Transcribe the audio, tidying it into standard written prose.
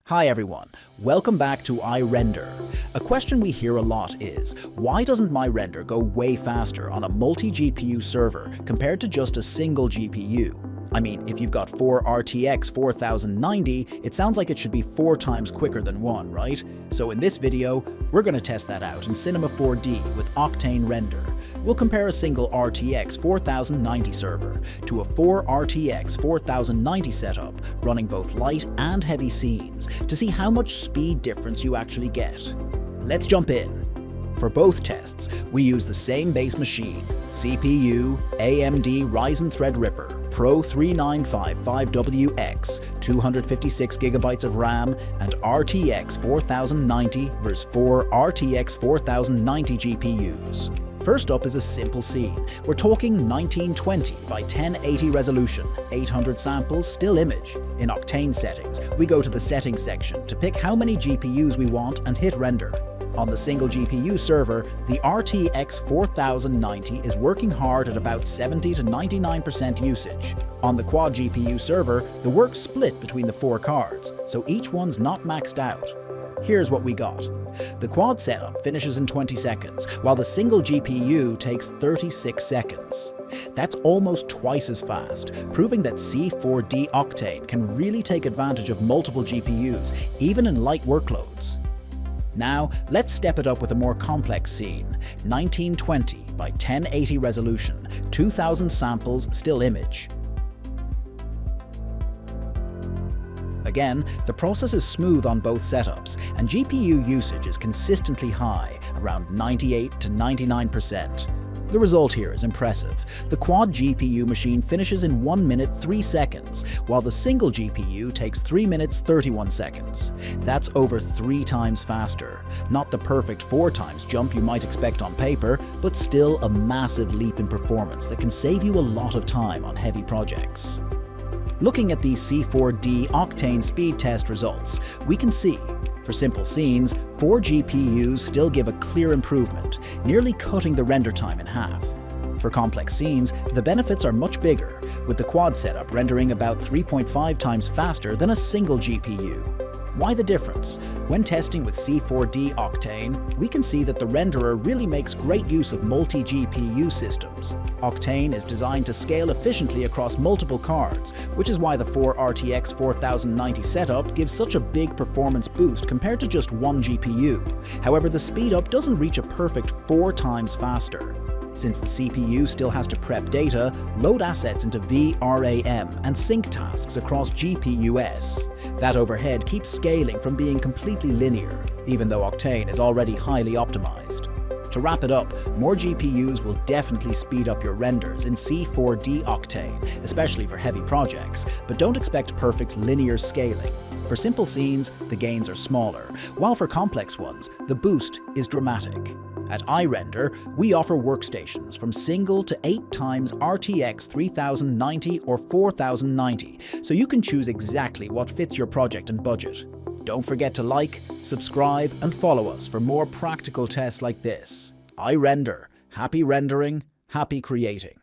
Hi everyone, welcome back to iRender. A question we hear a lot is, why doesn't my render go way faster on a multi-GPU server compared to just a single GPU? I mean, if you've got 4 RTX 4090, it sounds like it should be 4 times quicker than one, right? So in this video, we're going to test that out in Cinema 4D with Octane Render. We'll compare a single RTX 4090 server to a 4 RTX 4090 setup running both light and heavy scenes to see how much speed difference you actually get. Let's jump in. For both tests, we use the same base machine, CPU, AMD Ryzen Threadripper PRO 3955WX, 256GB of RAM, and RTX 4090 vs 4 RTX 4090 GPUs. First up is a simple scene. We're talking 1920 by 1080 resolution, 800 samples, still image. In Octane settings, we go to the settings section to pick how many GPUs we want and hit render. On the single GPU server, the RTX 4090 is working hard at about 70 to 99% usage. On the quad GPU server, the work's split between the 4 cards, so each one's not maxed out. Here's what we got. The quad setup finishes in 20 seconds, while the single GPU takes 36 seconds. That's almost twice as fast, proving that C4D Octane can really take advantage of multiple GPUs, even in light workloads. Now, let's step it up with a more complex scene. 1920 by 1080 resolution, 2000 samples, still image. Again, the process is smooth on both setups, and GPU usage is consistently high, around 98 to 99%. The result here is impressive. The quad GPU machine finishes in 1 minute 3 seconds, while the single GPU takes 3 minutes 31 seconds. That's over 3 times faster. Not the perfect 4 times jump you might expect on paper, but still a massive leap in performance that can save you a lot of time on heavy projects. Looking at these C4D Octane speed test results, we can see, for simple scenes, 4 GPUs still give a clear improvement, nearly cutting the render time in half. For complex scenes, the benefits are much bigger, with the quad setup rendering about 3.5 times faster than a single GPU. Why the difference? When testing with C4D Octane, we can see that the renderer really makes great use of multi-GPU systems. Octane is designed to scale efficiently across multiple cards, which is why the 4 RTX 4090 setup gives such a big performance boost compared to just one GPU. However, the speedup doesn't reach a perfect 4 times faster. Since the CPU still has to prep data, load assets into VRAM, and sync tasks across GPUs. That overhead keeps scaling from being completely linear, even though Octane is already highly optimized. To wrap it up, more GPUs will definitely speed up your renders in C4D Octane, especially for heavy projects, but don't expect perfect linear scaling. For simple scenes, the gains are smaller, while for complex ones, the boost is dramatic. At iRender, we offer workstations from single to 8 times RTX 3090 or 4090, so you can choose exactly what fits your project and budget. Don't forget to like, subscribe, and follow us for more practical tests like this. iRender, happy rendering, happy creating.